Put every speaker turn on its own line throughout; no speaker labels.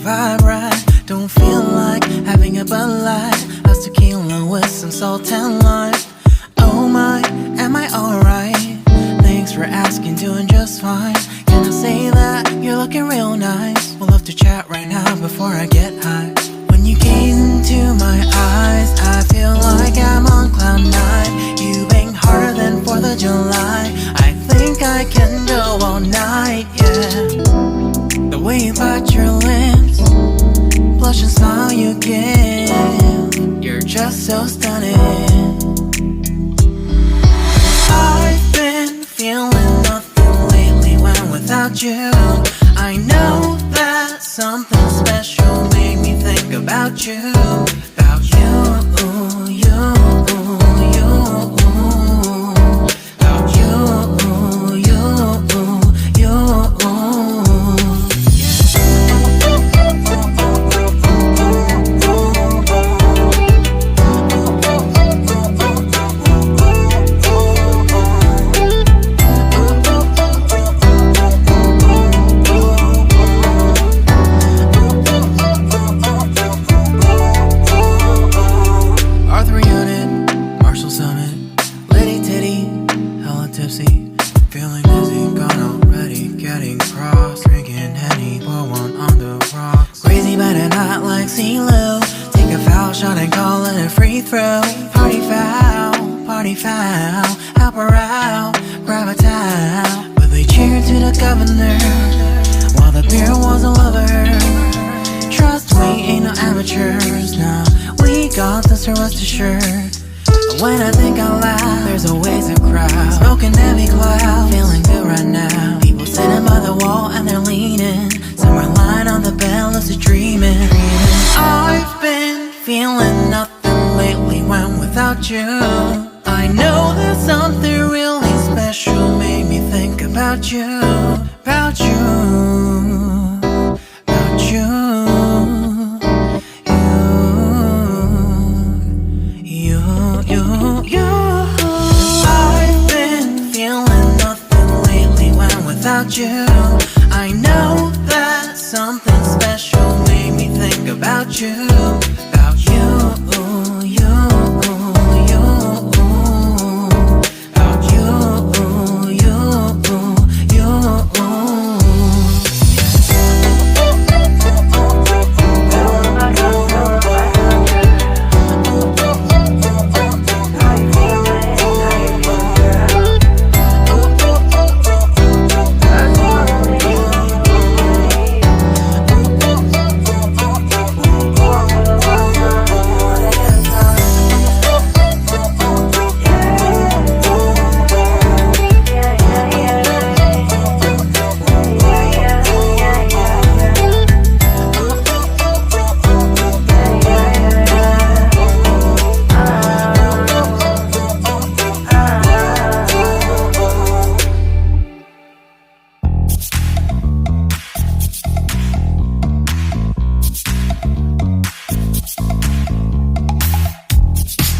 vibe right. Don't feel like having a Bud Light. How's tequila with some salt and lime? Oh my, am I alright? Thanks for asking, doing just fine. Can I say that you're looking real nice? We'll love to chat right now before I get high. When you gaze into my eyes, I feel like I'm on cloud nine. You bang harder than 4th of July. I think I can go all night, yeah. The way you bite your lips, blush and smile you give, you're just so stunning. I've been feeling nothing lately when without you. I know that something special made me think about you. About you, you, you. About you, you, you. Feeling dizzy, gone already, getting cross. Drinking Henny, pour one on the rocks. Crazy but not like CeeLo. Take a foul shot and call it a free throw. Party foul, help her out, grab a towel. But they cheered to the governor, while the beer was a lover. Trust we ain't no amateurs, nah. We got this, so rest assured. When I think out loud, there's always a crowd. Smoking heavy cloud, feeling good right now. People sitting by the wall and they're leaning. Some are lying on the bed, lucid dreaming. I've been feeling nothing lately when without you. I know that something really special made me think about you. About you, about you. I've been feeling nothing lately when without you. I know that something special made me think about you. About you, you, you. About you, you, you.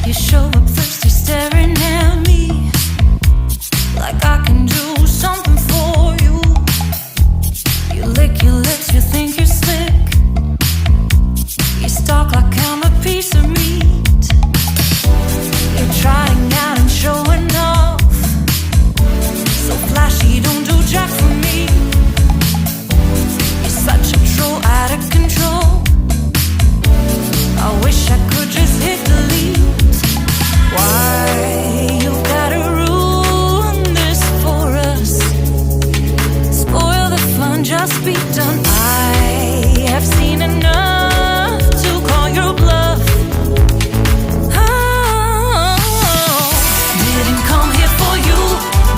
You show up first, you're staring at me like I can do something for you. You lick your lips, you think you're slick. You stalk like I'm a piece of meat. You're trying out and showing off, so flashy, don't do jack for me. You're such a troll, out of control. I wish I could just hit delete. Why you gotta ruin this for us? Spoil the fun, just be done. I have seen enough to call your bluff. Oh, didn't come here for you.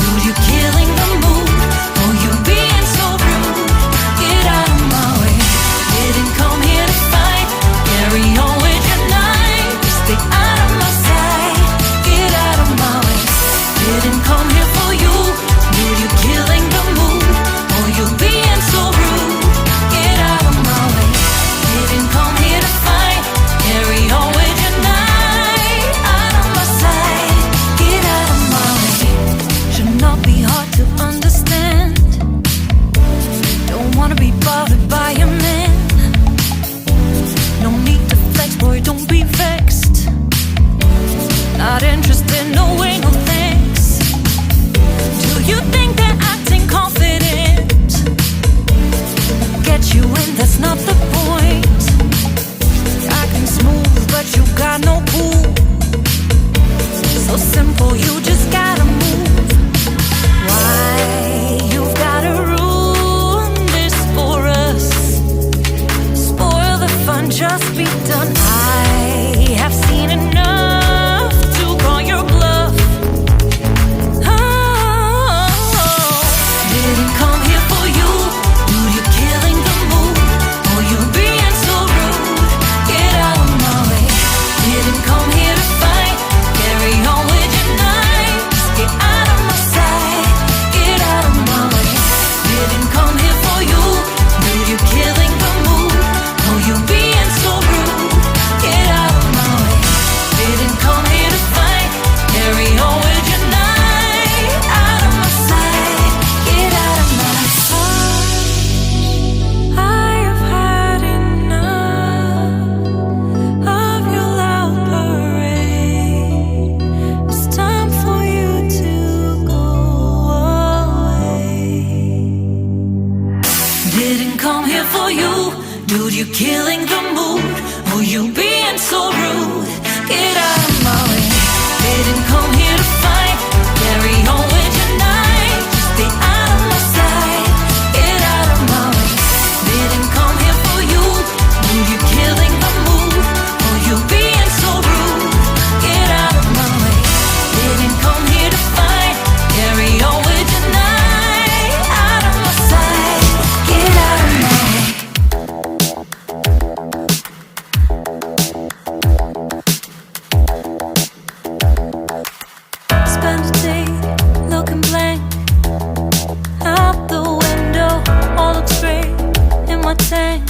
Knew you killing the mood. Oh, you being so rude. Get out of my way. Didn't come here to fight. Carry on with your night. Stay out of my sight. Get out of my way. Didn't come here for you. Knew you killing the mood. Oh, you being so rude. Get out. come here for you. Dude, you're killing the mood. Oh, you being so rude. Get out of my way. Didn't come here to fight. Carry on with your night. Just stay out of my sight. Get out of my way. Didn't come here for you. Dude, you're killing the mood. Oh, you being so rude. Get out of my way. Didn't come here to fight. Carry on with your night. Out of my sight. Get out of my way. Spend a day looking blank out the window. All looks great in my tank.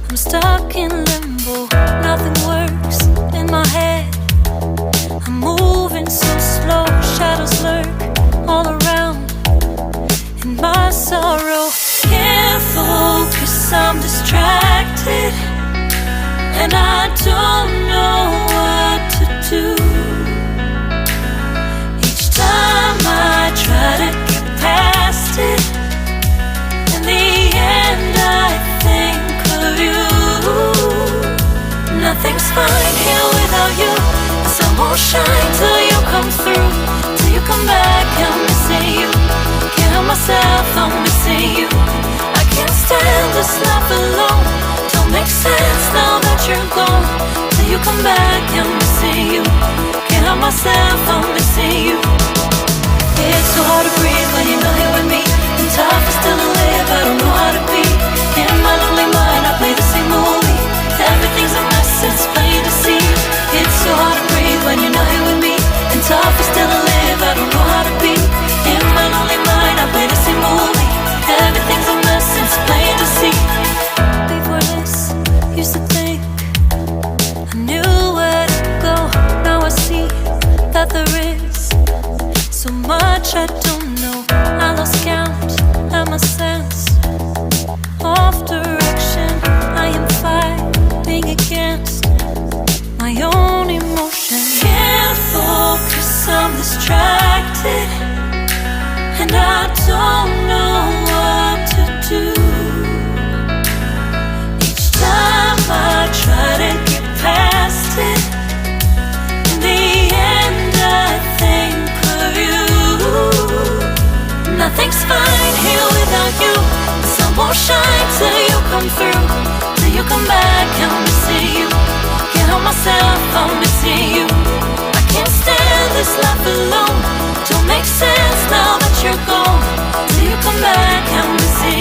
I'm stuck in limbo. Nothing works in my head. I'm moving so slow. Shadows lurk all around in my sorrow. Can't focus, I'm distracted, and I don't know what to do. Each time I try to get past it, in the end I think of you. Nothing's fine here without you. The sun won't shine till you come through. Till you come back, I'm missing you. Can't help myself, I'm missing you. I can't stand this life alone. Don't make sense now that you're gone. Till you come back, I'm missing you. Can't help myself, I'm missing you. It's so hard to breathe when you're not here with me. And tough is still to live, I don't know how to be. In my lonely mind, I play the same movie. Everything's a mess, it's plain to see. It's so hard to breathe when you're not here with me. And tough is still to live, I don't know how to be. In my lonely mind, I play the same movie. Everything's a mess, it's plain to see. Before this, used to think I knew where to go. Now I see that there is so much I don't know. I lost count at my sense of direction. I am fighting against my own emotion. Can't focus, I'm distracted, and I don't know what to do. Each time I try to get past it, in the end I think of you. Nothing's fine here without you. The sun won't shine till you come through. Till you come back, I'm missing you. Can't help myself, I'm missing you. I can't stand this life alone. Don't make sense now that you're gone. Till you come back, I'm missing